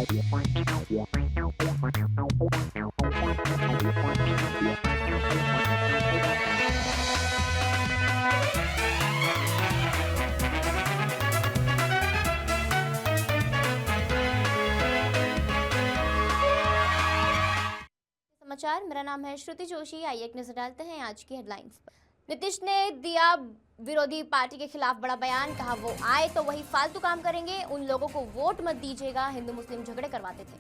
समाचार, मेरा नाम है श्रुति जोशी। आइए एक नजर डालते हैं आज की हेडलाइंस पर। नीतीश ने दिया विरोधी पार्टी के खिलाफ बड़ा बयान, कहा वो आए तो वही फालतू काम करेंगे, उन लोगों को वोट मत दीजिएगा, हिंदू मुस्लिम झगड़े करवाते थे।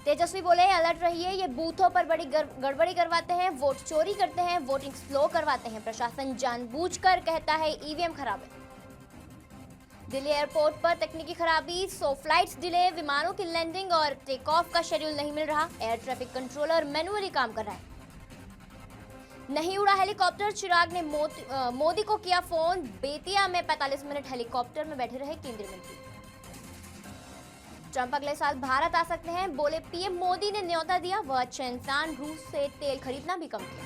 तेजस्वी बोले अलर्ट रहिए, ये बूथों पर बड़ी गड़बड़ी करवाते हैं, वोट चोरी करते हैं, वोटिंग स्लो करवाते हैं, प्रशासन जानबूझकर कहता है ईवीएम खराब है। दिल्ली एयरपोर्ट पर तकनीकी खराबी, 100 फ्लाइट्स डिले, विमानों की लैंडिंग और टेक ऑफ का शेड्यूल नहीं मिल रहा, एयर ट्रैफिक कंट्रोलर मैनुअली काम कर रहा है। नहीं उड़ा हेलीकॉप्टर, चिराग ने मोदी को किया फोन, बेतिया में 45 मिनट हेलीकॉप्टर में बैठे रहे केंद्रीय मंत्री। ट्रंप अगले साल भारत आ सकते हैं, बोले पीएम मोदी ने न्योता दिया, वह अच्छे इंसान, रूस से तेल खरीदना भी कम किया।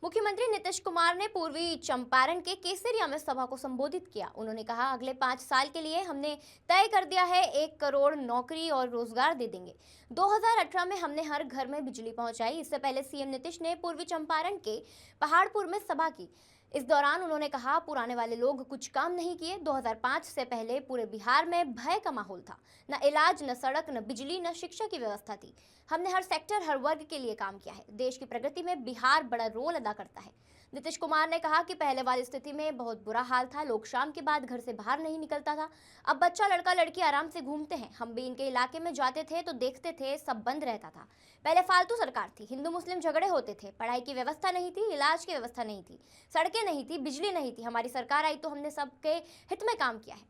मुख्यमंत्री नीतीश कुमार ने पूर्वी चंपारण के केसरिया में सभा को संबोधित किया। उन्होंने कहा अगले 5 साल के लिए हमने तय कर दिया है, 1 करोड़ नौकरी और रोजगार दे देंगे। 2018 में हमने हर घर में बिजली पहुंचाई। इससे पहले सीएम नीतीश ने पूर्वी चंपारण के पहाड़पुर में सभा की। इस दौरान उन्होंने कहा पुराने वाले लोग कुछ काम नहीं किए। 2005 से पहले पूरे बिहार में भय का माहौल था, न इलाज, न सड़क, न बिजली, न शिक्षा की व्यवस्था थी। हमने हर सेक्टर, हर वर्ग के लिए काम किया है। देश की प्रगति में बिहार बड़ा रोल अदा करता है। नीतीश कुमार ने कहा कि पहले वाली स्थिति में बहुत बुरा हाल था, लोग शाम के बाद घर से बाहर नहीं निकलता था। अब बच्चा लड़का लड़की आराम से घूमते हैं। हम भी इनके इलाके में जाते थे तो देखते थे सब बंद रहता था। पहले फालतू सरकार थी, हिंदू मुस्लिम झगड़े होते थे, पढ़ाई की व्यवस्था नहीं थी, इलाज की व्यवस्था नहीं थी, सड़कें नहीं थी, बिजली नहीं थी। हमारी सरकार आई तो हमने सबके हित में काम किया है।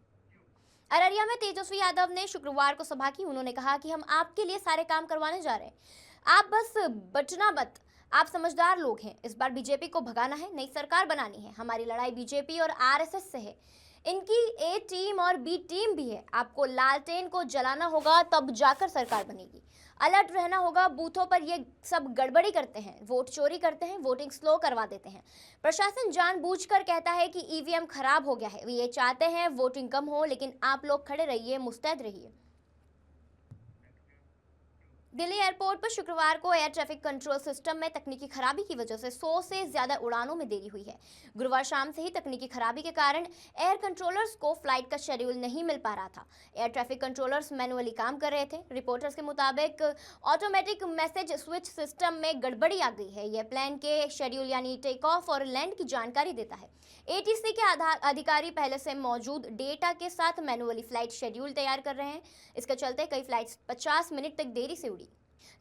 अररिया में तेजस्वी यादव ने शुक्रवार को सभा की। उन्होंने कहा कि हम आपके लिए सारे काम करवाने जा रहे हैं, आप बस बचना मत। आप समझदार लोग हैं, इस बार बीजेपी को भगाना है, नई सरकार बनानी है। हमारी लड़ाई बीजेपी और आरएसएस से है, इनकी ए टीम और बी टीम भी है। आपको लालटेन को जलाना होगा, तब जाकर सरकार बनेगी। अलर्ट रहना होगा, बूथों पर ये सब गड़बड़ी करते हैं, वोट चोरी करते हैं, वोटिंग स्लो करवा देते हैं। प्रशासन जानबूझकर कहता है कि ईवीएम खराब हो गया है। वे ये चाहते हैं वोटिंग कम हो, लेकिन आप लोग खड़े रहिए, मुस्तैद रहिए। दिल्ली एयरपोर्ट पर शुक्रवार को एयर ट्रैफिक कंट्रोल सिस्टम में तकनीकी खराबी की वजह से 100 से ज्यादा उड़ानों में देरी हुई है। गुरुवार शाम से ही तकनीकी खराबी के कारण एयर कंट्रोलर्स को फ्लाइट का शेड्यूल नहीं मिल पा रहा था। एयर ट्रैफिक कंट्रोलर्स मैनुअली काम कर रहे थे। रिपोर्टर्स के मुताबिक ऑटोमेटिक मैसेज स्विच सिस्टम में गड़बड़ी आ गई है। यह प्लेन के शेड्यूल यानी टेक ऑफ और लैंड की जानकारी देता है। एटीसी के अधिकारी पहले से मौजूद डेटा के साथ मैनुअली फ्लाइट शेड्यूल तैयार कर रहे हैं। इसके चलते कई फ्लाइट्स 50 मिनट तक देरी से उड़ी।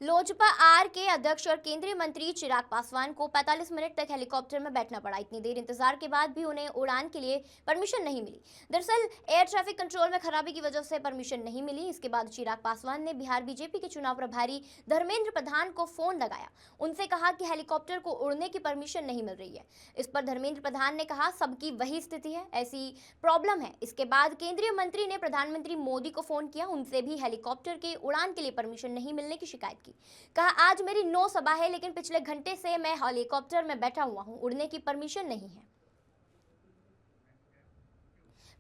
लोजपा आर के अध्यक्ष और केंद्रीय मंत्री चिराग पासवान को 45 मिनट तक हेलीकॉप्टर में बैठना पड़ा। इतनी देर इंतजार के बाद भी उन्हें उड़ान के लिए परमिशन नहीं मिली। दरअसल एयर ट्रैफिक कंट्रोल में खराबी की वजह से परमिशन नहीं मिली। इसके बाद चिराग पासवान ने बिहार बीजेपी के चुनाव प्रभारी धर्मेंद्र प्रधान को फोन लगाया। उनसे कहा कि हेलीकॉप्टर को उड़ने की परमिशन नहीं मिल रही है। इस पर धर्मेंद्र प्रधान ने कहा सबकी वही स्थिति है, ऐसी प्रॉब्लम है। इसके बाद केंद्रीय मंत्री ने प्रधानमंत्री मोदी को फोन किया। उनसे भी हेलीकॉप्टर के उड़ान के लिए परमिशन नहीं मिलने की शिकायत की। कहा आज मेरी 9 सभा है, लेकिन पिछले घंटे से मैं हेलीकॉप्टर में बैठा हुआ हूं, उड़ने की परमिशन नहीं है।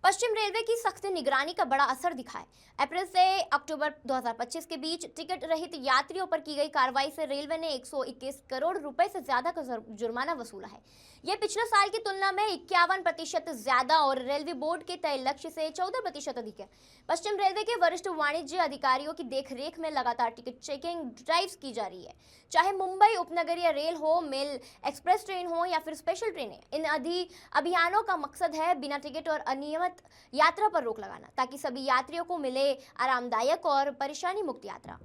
पश्चिम रेलवे की सख्त निगरानी का बड़ा असर दिखा है। अप्रैल से अक्टूबर 2025 के बीच टिकट रहित यात्रियों पर की गई कार्रवाई से रेलवे ने 121 करोड़ रुपए से ज्यादा का जुर्माना वसूला है। यह पिछले साल की तुलना में 51% ज्यादा और रेलवे बोर्ड के तय लक्ष्य से 14% अधिक है। पश्चिम रेलवे के वरिष्ठ वाणिज्य अधिकारियों की देखरेख में लगातार टिकट चेकिंग ड्राइव्स की जा रही है। चाहे मुंबई उपनगरीय रेल हो, मेल एक्सप्रेस ट्रेन हो या फिर स्पेशल ट्रेनें, इन अभियानों का मकसद है बिना टिकट और अनियमित यात्रा पर रोक लगाना, ताकि सभी यात्रियों को मिले आरामदायक और परेशानी मुक्त यात्रा।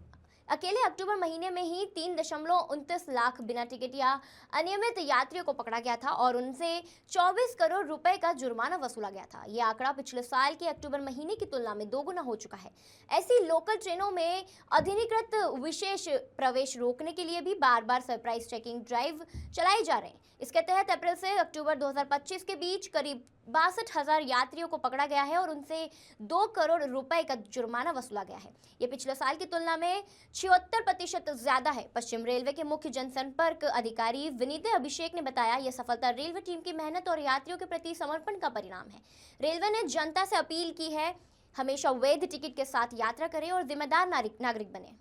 अकेले अक्टूबर महीने में ही 3.29 लाख बिना टिकट या अनियमित यात्रियों को पकड़ा गया था और उनसे 24 करोड़ रुपए का जुर्माना वसूला गया था। यह आंकड़ा पिछले साल के अक्टूबर महीने की तुलना में 2 गुना हो चुका है। ऐसी लोकल ट्रेनों में अधिनिकृत विशेष प्रवेश रोकने के लिए भी बार बार सरप्राइज चेकिंग ड्राइव चलाए जा रहे हैं। इसके तहत अप्रैल से अक्टूबर 2025 के बीच करीब 62,000 यात्रियों को पकड़ा गया है और उनसे 2 करोड़ रुपए का जुर्माना वसूला गया है। यह पिछले साल की तुलना में 76% ज्यादा है। पश्चिम रेलवे के मुख्य जनसंपर्क अधिकारी विनीत अभिषेक ने बताया, यह सफलता रेलवे टीम की मेहनत और यात्रियों के प्रति समर्पण का परिणाम है। रेलवे ने जनता से अपील की है हमेशा वैध टिकट के साथ यात्रा करें और जिम्मेदार नागरिक बने।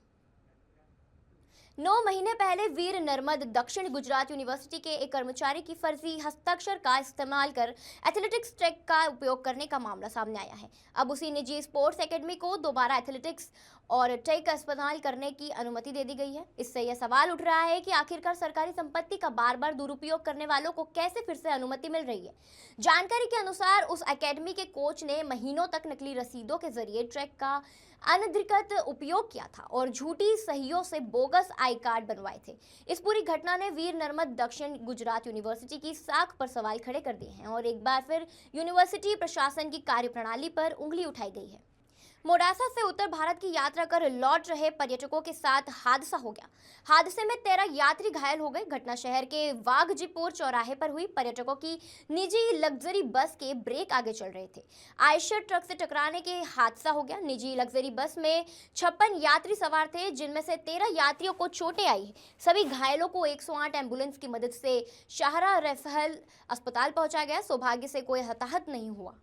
9 महीने पहले वीर नर्मद दक्षिण गुजरात यूनिवर्सिटी के एक कर्मचारी की फर्जी हस्ताक्षर का इस्तेमाल कर एथलेटिक्स ट्रैक का उपयोग करने का मामला सामने आया है। अब उसी निजी स्पोर्ट्स एकेडमी को दोबारा एथलेटिक्स और ट्रैक का इस्तेमाल करने की अनुमति दे दी गई है। इससे यह सवाल उठ रहा है कि आखिरकार सरकारी संपत्ति का बार बार दुरुपयोग करने वालों को कैसे फिर से अनुमति मिल रही है। जानकारी के अनुसार उस एकेडमी के कोच ने महीनों तक नकली रसीदों के जरिए ट्रैक का अनधिकृत उपयोग किया था और झूठी सहियों से बोगस आई कार्ड बनवाए थे। इस पूरी घटना ने वीर नर्मद दक्षिण गुजरात यूनिवर्सिटी की साख पर सवाल खड़े कर दिए हैं और एक बार फिर यूनिवर्सिटी प्रशासन की कार्यप्रणाली पर उंगली उठाई गई है। मोडासा से उत्तर भारत की यात्रा कर लौट रहे पर्यटकों के साथ हादसा हो गया। हादसे में 13 यात्री घायल हो गए। घटना शहर के वाघजीपुर चौराहे पर हुई। पर्यटकों की निजी लग्जरी बस के ब्रेक आगे चल रहे थे। आयशर ट्रक से टकराने के हादसा हो गया। निजी लग्जरी बस में 56 यात्री सवार थे, जिनमें से 13 यात्रियों को चोटें आई है। सभी घायलों को 108 एम्बुलेंस की मदद से शाहरा रेफरल अस्पताल पहुंचाया गया। सौभाग्य से कोई हताहत नहीं हुआ।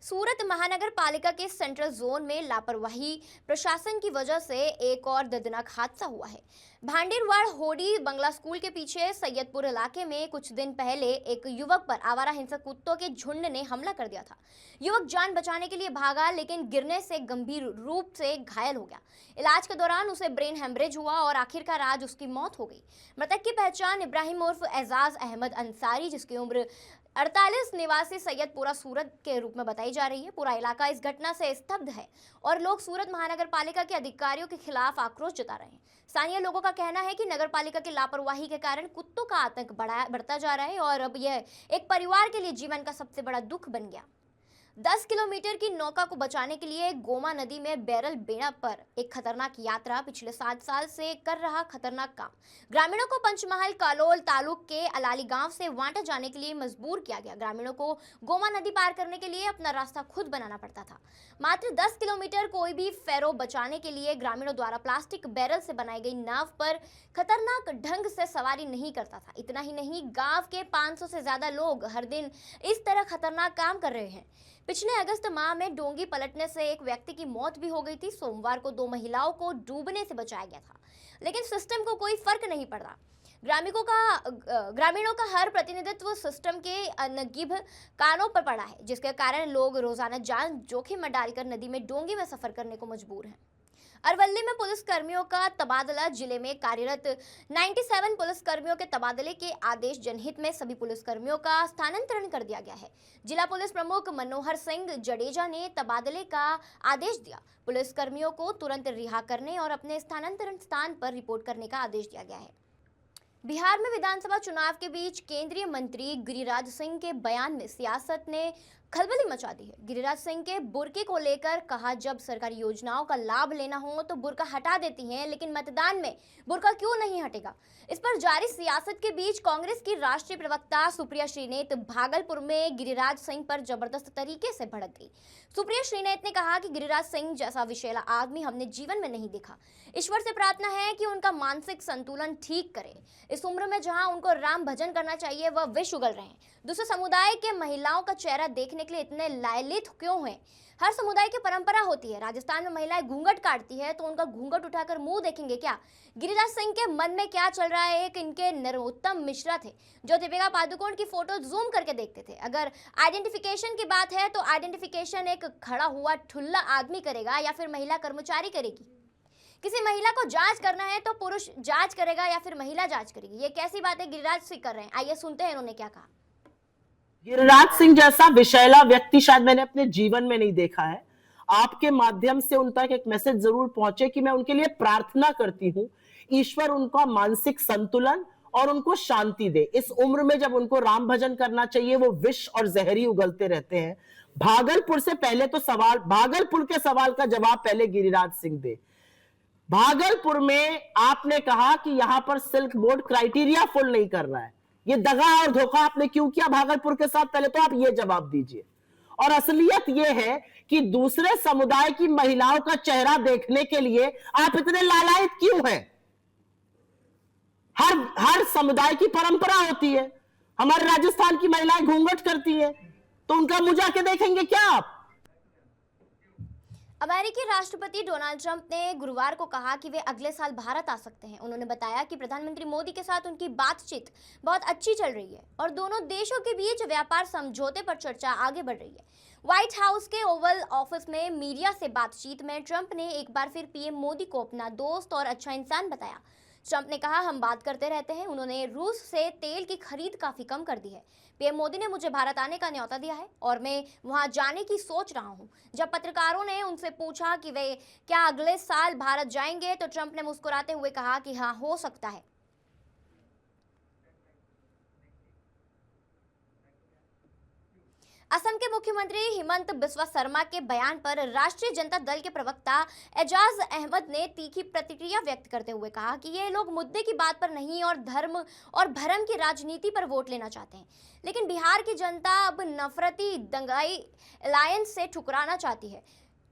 सूरत महानगर पालिका के सेंट्रल जोन में लापरवाही प्रशासन की वजह से एक और दर्दनाक हादसा हुआ है। भांडेरवाड़ होडी बंगला स्कूल के पीछे सैयदपुर इलाके में कुछ दिन पहले एक युवक पर आवारा हिंसक कुत्तों के झुंड ने हमला कर दिया था। युवक जान बचाने के लिए भागा, लेकिन गिरने से गंभीर रूप से घायल हो गया। इलाज के दौरान उसे ब्रेन हेमरेज हुआ और आखिरकार आज उसकी मौत हो गई। मृतक की पहचान इब्राहिम उर्फ एजाज अहमद अंसारी, जिसकी उम्र 48, निवासी सैयदपुरा सूरत के रूप में बताई जा रही है। पूरा इलाका इस घटना से स्तब्ध है और लोग सूरत महानगर पालिका के अधिकारियों के खिलाफ आक्रोश जता रहे हैं। स्थानीय लोगों का कहना है कि नगर पालिका की लापरवाही के कारण कुत्तों का आतंक बढ़ता जा रहा है और अब यह एक परिवार के लिए जीवन का सबसे बड़ा दुख बन गया। 10 किलोमीटर की नौका को बचाने के लिए गोमा नदी में बैरल बेड़ा पर एक खतरनाक यात्रा पिछले 7 साल से कर रहा खतरनाक काम। ग्रामीणों को पंचमहल कालोल तालुक के अलाली गांव से वांटा जाने के लिए मजबूर किया गया। ग्रामीणों को गोमा नदी पार करने के लिए अपना रास्ता खुद बनाना पड़ता था। मात्र 10 किलोमीटर कोई भी फेरो बचाने के लिए ग्रामीणों द्वारा प्लास्टिक बैरल से बनाई गई नाव पर खतरनाक ढंग से सवारी नहीं करता था। इतना ही नहीं, गांव के 500 से ज्यादा लोग हर दिन इस तरह खतरनाक काम कर रहे हैं। पिछले अगस्त माह में डोंगी पलटने से एक व्यक्ति की मौत भी हो गई थी। सोमवार को 2 महिलाओं को डूबने से बचाया गया था, लेकिन सिस्टम को कोई फर्क नहीं पड़ा। ग्रामीणों का हर प्रतिनिधित्व सिस्टम के अनगिभ कानों पर पड़ा है, जिसके कारण लोग रोजाना जान जोखिम में डालकर नदी में डोंगी में सफर करने को मजबूर हैं। अरवली में पुलिस कर्मियों का तबादला। जिले में कार्यरत 97 पुलिस कर्मियों के तबादले के आदेश जनहित में सभी पुलिस कर्मियों का स्थानांतरण कर दिया गया है। जिला पुलिस प्रमुख मनोहर सिंह जडेजा ने तबादले का आदेश दिया। पुलिस कर्मियों को तुरंत रिहा करने और अपने स्थानांतरण स्थान पर रिपोर्ट करने का आदेश दिया गया है। बिहार में विधानसभा चुनाव के बीच केंद्रीय मंत्री गिरिराज सिंह के बयान में सियासत ने खलबली मचा दी है। गिरिराज सिंह के बुर्के को लेकर कहा, जब सरकारी योजनाओं का लाभ लेना हो तो बुर्का हटा देती हैं, लेकिन मतदान में बुर्का क्यों नहीं हटेगा। इस पर जारी सियासत के बीच कांग्रेस की राष्ट्रीय प्रवक्ता सुप्रिया श्रीनेत भागलपुर में गिरिराज सिंह पर जबरदस्त तरीके से भड़क गई। सुप्रिया श्रीनेत ने कहा कि गिरिराज सिंह जैसा विशेला आदमी हमने जीवन में नहीं देखा। ईश्वर से प्रार्थना है कि उनका मानसिक संतुलन ठीक करे। इस उम्र में जहां उनको राम भजन करना चाहिए, वह विष उगल रहे हैं। दूसरे समुदाय के महिलाओं का चेहरा देखने के लिए इतने लालित क्यों हैं? हर समुदाय की परंपरा होती है। राजस्थान में महिलाएं घूंघट काटती है तो उनका घूंघट उठाकर मुंह देखेंगे क्या? गिरिराज सिंह के मन में क्या चल रहा है? एक इनके नरोत्तम मिश्रा थे जो दीपिका पादुकोण की फोटो जूम करके देखते थे। अगर आइडेंटिफिकेशन की बात है तो आइडेंटिफिकेशन एक खड़ा हुआ ठुल्ला आदमी करेगा या फिर महिला कर्मचारी करेगी? किसी महिला को जांच करना है तो पुरुष जांच करेगा या फिर महिला जांच करेगी? ये कैसी बातें गिरिराज सिंह कर रहे हैं? आइए सुनते हैं इन्होंने क्या कहा। गिरिराज सिंह जैसा विशैला व्यक्ति शायद मैंने अपने जीवन में नहीं देखा है। आपके माध्यम से उन तक एक मैसेज जरूर पहुंचे कि मैं उनके लिए प्रार्थना करती हूँ, ईश्वर उनका मानसिक संतुलन और उनको शांति दे। इस उम्र में जब उनको राम भजन करना चाहिए, वो विष और जहरी उगलते रहते हैं। भागलपुर से पहले तो भागलपुर के सवाल का जवाब पहले गिरिराज सिंह दे। भागलपुर में आपने कहा कि यहां पर सिल्क बोर्ड क्राइटेरिया फुल नहीं कर रहा है। ये दगा और धोखा आपने क्यों किया भागलपुर के साथ? पहले तो आप ये जवाब दीजिए। और असलियत ये है कि दूसरे समुदाय की महिलाओं का चेहरा देखने के लिए आप इतने लालायित क्यों हैं? हर समुदाय की परंपरा होती है। हमारे राजस्थान की महिलाएं घूंघट करती है तो उनका मुंह जाके देखेंगे क्या आप? अमेरिकी राष्ट्रपति डोनाल्ड ट्रंप ने गुरुवार को कहा कि वे अगले साल भारत आ सकते हैं। उन्होंने बताया कि प्रधानमंत्री मोदी के साथ उनकी बातचीत बहुत अच्छी चल रही है और दोनों देशों के बीच व्यापार समझौते पर चर्चा आगे बढ़ रही है। व्हाइट हाउस के ओवल ऑफिस में मीडिया से बातचीत में ट्रंप ने एक बार फिर पीएम मोदी को अपना दोस्त और अच्छा इंसान बताया। ट्रंप ने कहा, हम बात करते रहते हैं। उन्होंने रूस से तेल की खरीद काफी कम कर दी है। पीएम मोदी ने मुझे भारत आने का न्योता दिया है और मैं वहां जाने की सोच रहा हूं। जब पत्रकारों ने उनसे पूछा कि वे क्या अगले साल भारत जाएंगे, तो ट्रंप ने मुस्कुराते हुए कहा कि हाँ, हो सकता है। असम के मुख्यमंत्री हिमंत बिस्वा शर्मा के बयान पर राष्ट्रीय जनता दल के प्रवक्ता एजाज अहमद ने तीखी प्रतिक्रिया व्यक्त करते हुए कहा कि ये लोग मुद्दे की बात पर नहीं और धर्म और भरम की राजनीति पर वोट लेना चाहते हैं। लेकिन बिहार की जनता अब नफरती दंगाई अलायंस से ठुकराना चाहती है,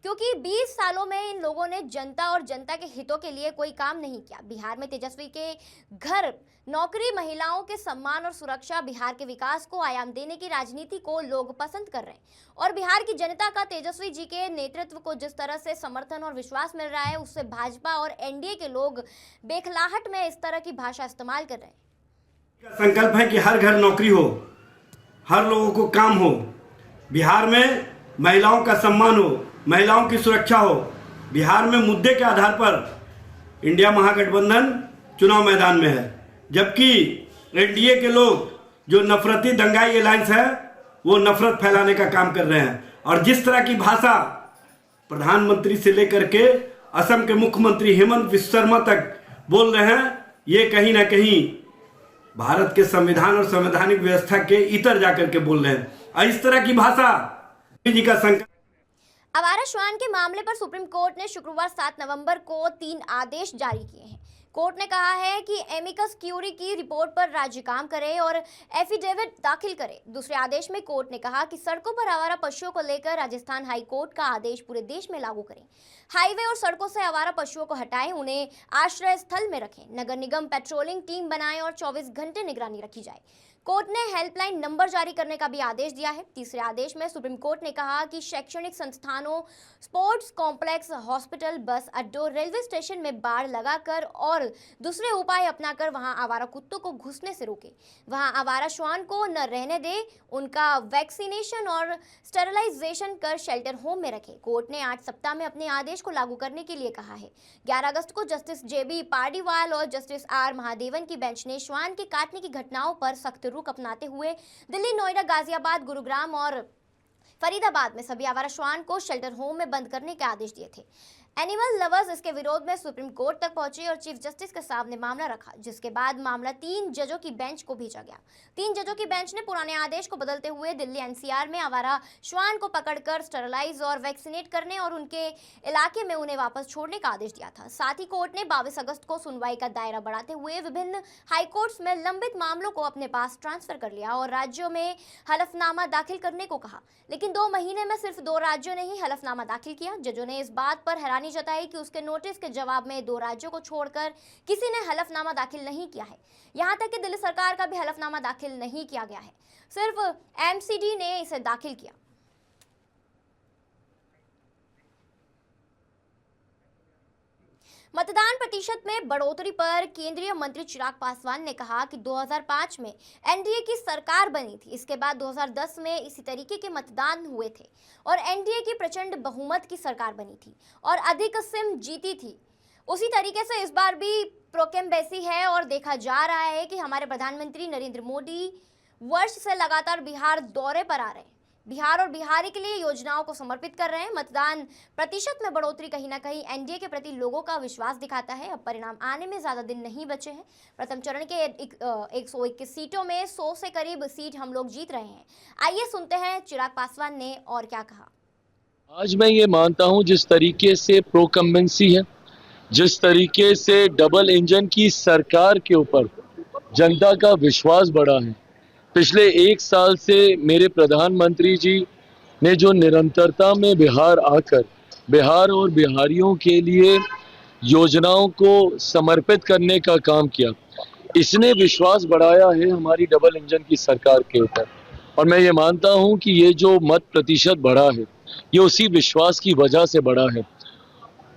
क्योंकि 20 सालों में इन लोगों ने जनता और जनता के हितों के लिए कोई काम नहीं किया। बिहार में तेजस्वी के घर, नौकरी, महिलाओं के सम्मान और सुरक्षा, बिहार के विकास को आयाम देने की राजनीति को लोग पसंद कर रहे हैं और बिहार की जनता का तेजस्वी जी के नेतृत्व को जिस तरह से समर्थन और विश्वास मिल रहा है, उससे भाजपा और एनडीए के लोग बेखलाहट में इस तरह की भाषा इस्तेमाल कर रहे हैं। संकल्प है कि हर घर नौकरी हो, हर लोगों को काम हो, बिहार में महिलाओं का सम्मान हो, महिलाओं की सुरक्षा हो। बिहार में मुद्दे के आधार पर इंडिया महागठबंधन चुनाव मैदान में है, जबकि एनडीए के लोग जो नफरती दंगाई अलायंस है वो नफरत फैलाने का काम कर रहे हैं। और जिस तरह की भाषा प्रधानमंत्री से लेकर के असम के मुख्यमंत्री हेमंत बिस्वा शर्मा तक बोल रहे हैं, ये कहीं ना कहीं भारत के संविधान और संवैधानिक व्यवस्था के इतर जाकर के बोल रहे हैं। और इस तरह की भाषा जी का संकल्प। आवारा श्वान के मामले पर सुप्रीम कोर्ट ने शुक्रवार 7 नवंबर को 3 आदेश जारी किए हैं। कोर्ट ने कहा है कि एमिकस क्यूरी की रिपोर्ट पर राज्य काम करे और एफिडेविट दाखिल करे। दूसरे आदेश में कोर्ट ने कहा कि सड़कों पर आवारा पशुओं को लेकर राजस्थान हाई कोर्ट का आदेश पूरे देश में लागू करें। हाईवे और सड़कों से आवारा पशुओं को हटाएं, उन्हें आश्रय स्थल में रखें। नगर निगम पेट्रोलिंग टीम बनाएं और 24 घंटे निगरानी रखी जाए। कोर्ट ने हेल्पलाइन नंबर जारी करने का भी आदेश दिया है। तीसरे आदेश में सुप्रीम कोर्ट ने कहा कि शैक्षणिक संस्थानों, स्पोर्ट्स कॉम्प्लेक्स, हॉस्पिटल, बस अड्डों, रेलवे स्टेशन में बाड़ लगाकर और दूसरे उपाय अपनाकर वहां आवारा कुत्तों को घुसने से रोके। वहां आवारा श्वान को न रहने दे, उनका वैक्सीनेशन और स्टेरिलाइजेशन कर शेल्टर होम में रखे। कोर्ट ने 8 सप्ताह में अपने आदेश को लागू करने के लिए कहा है। 11 अगस्त को जस्टिस जेबी पार्डीवाल और जस्टिस आर महादेवन की बेंच ने श्वान के काटने की घटनाओं पर सख्त रुख अपनाते हुए दिल्ली, नोएडा, गाजियाबाद, गुरुग्राम और फरीदाबाद में सभी आवारा श्वान को शेल्टर होम में बंद करने के आदेश दिए थे। एनिमल लवर्स इसके विरोध में सुप्रीम कोर्ट तक पहुंचे और चीफ जस्टिस के सामने मामला रखा, जिसके बाद मामला 3 जजों की बेंच को भेजा गया। 3 जजों की बेंच ने पुराने आदेश को बदलते हुए दिल्ली एनसीआर में आवारा श्वान को पकड़कर स्टेरिलाइज और वैक्सीनेट करने और उनके इलाके में उन्हें वापस छोड़ने का आदेश दिया था। साथ ही कोर्ट ने 22 अगस्त को सुनवाई का दायरा बढ़ाते हुए विभिन्न हाईकोर्ट्स में लंबित मामलों को अपने पास ट्रांसफर कर लिया और राज्यों में हलफनामा दाखिल करने को कहा। लेकिन 2 महीने में सिर्फ 2 राज्यों ने ही हलफनामा दाखिल किया। जजों ने इस बात पर हैरानी जताई कि उसके नोटिस के जवाब में 2 राज्यों को छोड़कर किसी ने हलफनामा दाखिल नहीं किया है। यहां तक कि दिल्ली सरकार का भी हलफनामा दाखिल नहीं किया गया है, सिर्फ एमसीडी ने इसे दाखिल किया। मतदान प्रतिशत में बढ़ोतरी पर केंद्रीय मंत्री चिराग पासवान ने कहा कि 2005 में एनडीए की सरकार बनी थी। इसके बाद 2010 में इसी तरीके के मतदान हुए थे और एनडीए की प्रचंड बहुमत की सरकार बनी थी और अधिक सीट जीती थी। उसी तरीके से इस बार भी प्रोकेम्बेसी है और देखा जा रहा है कि हमारे प्रधानमंत्री नरेंद्र मोदी वर्ष से लगातार बिहार दौरे पर आ रहे हैं। बिहार और बिहारी के लिए योजनाओं को समर्पित कर रहे हैं। मतदान प्रतिशत में बढ़ोतरी कहीं ना कहीं एनडीए के प्रति लोगों का विश्वास दिखाता है। अब परिणाम आने में ज्यादा दिन नहीं बचे हैं। प्रथम चरण के 121 सीटों में 100 से करीब सीट हम लोग जीत रहे हैं। आइए सुनते हैं चिराग पासवान ने और क्या कहा। आज मैं ये मानता हूं, जिस तरीके से प्रोकम्बेंसी है, जिस तरीके से डबल इंजन की सरकार के ऊपर जनता का विश्वास बढ़ा है, पिछले 1 साल से मेरे प्रधानमंत्री जी ने जो निरंतरता में बिहार आकर बिहार और बिहारियों के लिए योजनाओं को समर्पित करने का काम किया, इसने विश्वास बढ़ाया है हमारी डबल इंजन की सरकार के ऊपर। और मैं ये मानता हूं कि ये जो मत प्रतिशत बढ़ा है, ये उसी विश्वास की वजह से बढ़ा है।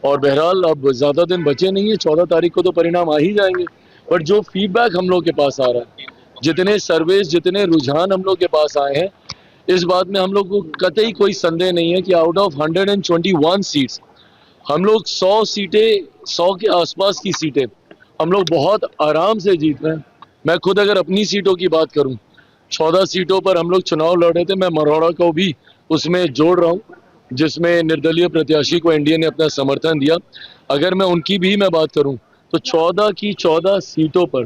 और बहरहाल अब ज़्यादा दिन बचे नहीं है, 14 तारीख को तो परिणाम आ ही जाएंगे। पर जो फीडबैक हम लोग के पास आ रहा है, जितने सर्वेस, जितने रुझान हम लोग के पास आए हैं, इस बात में हम लोग को कतई कोई संदेह नहीं है कि आउट ऑफ 121 सीट्स हम लोग 100 सीटें, 100 के आसपास की सीटें हम लोग बहुत आराम से जीत रहे हैं। मैं खुद अगर अपनी सीटों की बात करूं, 14 सीटों पर हम लोग चुनाव लड़ रहे थे, मैं मरौड़ा को भी उसमें जोड़ रहा हूं, जिसमें निर्दलीय प्रत्याशी को एनडीए ने अपना समर्थन दिया। अगर मैं उनकी भी मैं बात करूं तो 14 की 14 सीटों पर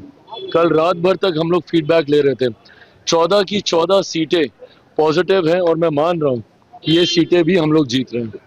कल रात भर तक हम लोग फीडबैक ले रहे थे। 14 की 14 सीटें पॉजिटिव हैं और मैं मान रहा हूं कि ये सीटें भी हम लोग जीत रहे हैं।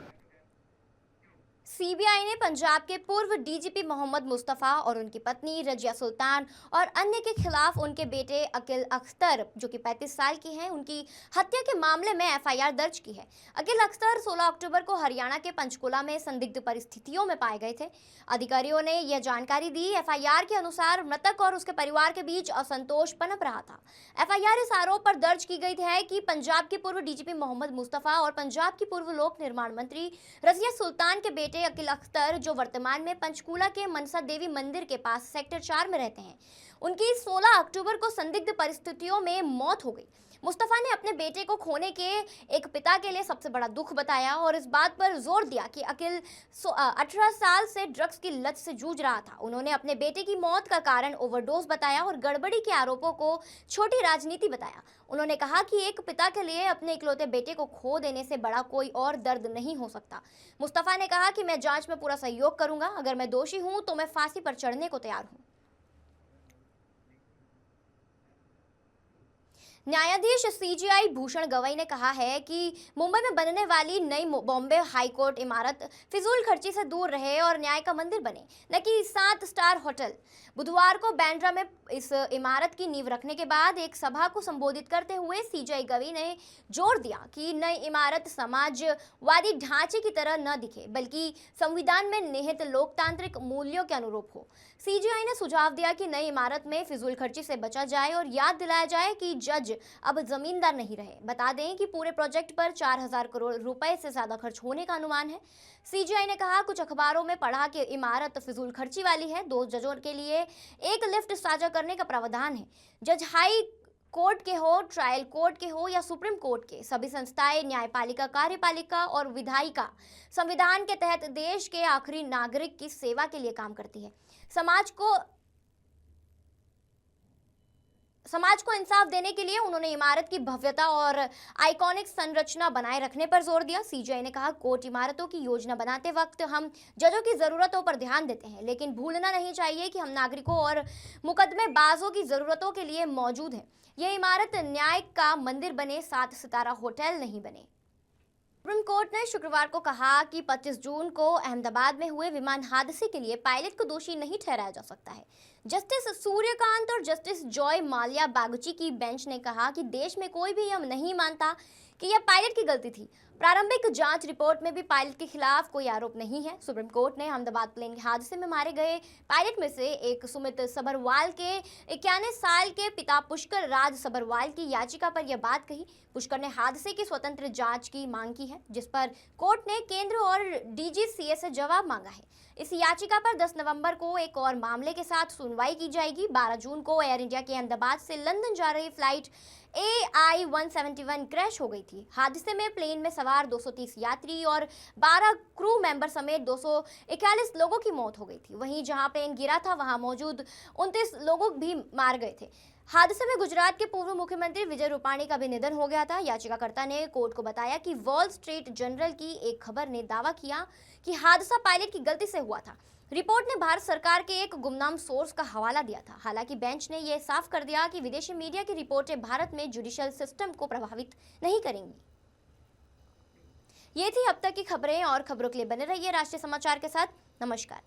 सीबीआई ने पंजाब के पूर्व डीजीपी मोहम्मद मुस्तफा और उनकी पत्नी रजिया सुल्तान और अन्य के खिलाफ उनके बेटे अकील अख्तर, जो कि 35 साल की हैं, उनकी हत्या के मामले में एफआईआर दर्ज की है। अकील अख्तर 16 अक्टूबर को हरियाणा के पंचकुला में संदिग्ध परिस्थितियों में पाए गए थे। अधिकारियों ने यह जानकारी दी। एफआईआर के अनुसार मृतक और उसके परिवार के बीच असंतोष पनप रहा था। एफआईआर इस आरोप पर दर्ज की गई है कि पंजाब के पूर्व डीजीपी मोहम्मद मुस्तफा और पंजाब की पूर्व लोक निर्माण मंत्री रजिया सुल्तान के बेटे अकील अख्तर, जो वर्तमान में पंचकूला के मनसा देवी मंदिर के पास सेक्टर 4 में रहते हैं, उनकी 16 अक्टूबर को संदिग्ध परिस्थितियों में मौत हो गई। मुस्तफा ने अपने बेटे को खोने के एक पिता के लिए सबसे बड़ा दुख बताया और इस बात पर जोर दिया कि अकील 18 साल से ड्रग्स की लत से जूझ रहा था। उन्होंने अपने बेटे की मौत का कारण ओवरडोज बताया और गड़बड़ी के आरोपों को छोटी राजनीति बताया। उन्होंने कहा कि एक पिता के लिए अपने इकलौते बेटे को खो देने से बड़ा कोई और दर्द नहीं हो सकता। मुस्तफा ने कहा कि मैं जांच में पूरा सहयोग करूंगा, अगर मैं दोषी हूं तो मैं फांसी पर चढ़ने को तैयार हूं। न्यायाधीश सीजीआई भूषण गवई ने कहा है कि मुंबई में बनने वाली नई बॉम्बे हाईकोर्ट इमारत फिजूल खर्ची से दूर रहे और न्याय का मंदिर बने, न कि 7 स्टार होटल। बुधवार को बांद्रा में इस इमारत की नींव रखने के बाद एक सभा को संबोधित करते हुए सीजीआई गवई ने जोर दिया कि नई इमारत समाजवादी ढांचे की तरह न दिखे, बल्कि संविधान में निहित लोकतांत्रिक मूल्यों के अनुरूप हो। सीजीआई ने सुझाव दिया कि नई इमारत में फिजूल खर्ची से बचा जाए और याद दिलाया जाए कि जज अब जमींदार नहीं रहे। बता दें कि पूरे प्रोजेक्ट पर 4000 करोड़ रुपए से ज्यादा खर्च होने का अनुमान है। सीजीआई ने कहा, कुछ अखबारों में पढ़ा कि इमारत फिजूल खर्ची वाली है। 2 जजों के लिए एक लिफ्ट साझा करने का प्रावधान है। जज हाई कोर्ट के हो, ट्रायल कोर्ट के हो या सुप्रीम कोर्ट के, सभी संस्थाएं न्यायपालिका, कार्यपालिका और विधायिका संविधान के तहत देश के आखिरी नागरिक की सेवा के लिए काम करती है। समाज को इंसाफ देने के लिए उन्होंने इमारत की भव्यता और आइकॉनिक संरचना बनाए रखने पर जोर दिया। सीजीआई ने कहा, कोर्ट इमारतों की योजना बनाते वक्त हम जजों की जरूरतों पर ध्यान देते हैं, लेकिन भूलना नहीं चाहिए कि हम नागरिकों और मुकदमेबाजों की जरूरतों के लिए मौजूद हैं। यह इमारत न्याय का मंदिर बने, 7 सितारा होटल नहीं बने। सुप्रीम कोर्ट ने शुक्रवार को कहा कि 25 जून को अहमदाबाद में हुए विमान हादसे के लिए पायलट को दोषी नहीं ठहराया जा सकता है। जस्टिस सूर्यकांत और जस्टिस जॉय माल्या बागची की बेंच ने कहा कि देश में कोई भी यह नहीं मानता कि यह पायलट की गलती थी। प्रारंभिक जांच रिपोर्ट में भी पायलट के खिलाफ कोई आरोप नहीं है। सुप्रीम कोर्ट ने अहमदाबाद प्लेन के हादसे में मारे गए पायलट में से एक सुमित सबरवाल के 91 साल के पिता पुष्कर राज सबरवाल की याचिका पर यह बात कही। पुष्कर ने हादसे की स्वतंत्र जांच की मांग की है, जिस पर कोर्ट ने केंद्र और डीजीसीए से जवाब मांगा है। इस याचिका पर 10 नवंबर को एक और मामले के साथ सुनवाई की जाएगी। 12 जून को एयर इंडिया के अहमदाबाद से लंदन जा रही फ्लाइट AI-171 क्रैश हो गई थी। हादसे में प्लेन में सवार 230 यात्री और 12 क्रू मेंबर समेत 241 लोगों की मौत हो गई थी। वहीं जहां प्लेन गिरा था वहां मौजूद 29 लोग भी मार गए थे। हादसे में गुजरात के पूर्व मुख्यमंत्री विजय रूपाणी का भी निधन हो गया था। याचिकाकर्ता ने कोर्ट को बताया कि वॉल स्ट्रीट जर्नल की एक खबर ने दावा किया कि हादसा पायलट की गलती से हुआ था। रिपोर्ट ने भारत सरकार के एक गुमनाम सोर्स का हवाला दिया था। हालांकि बेंच ने यह साफ कर दिया कि विदेशी मीडिया की रिपोर्टें भारत में जुडिशियल सिस्टम को प्रभावित नहीं करेंगी। ये थी अब तक की खबरें, और खबरों के लिए बने रहिए राष्ट्रीय समाचार के साथ। नमस्कार।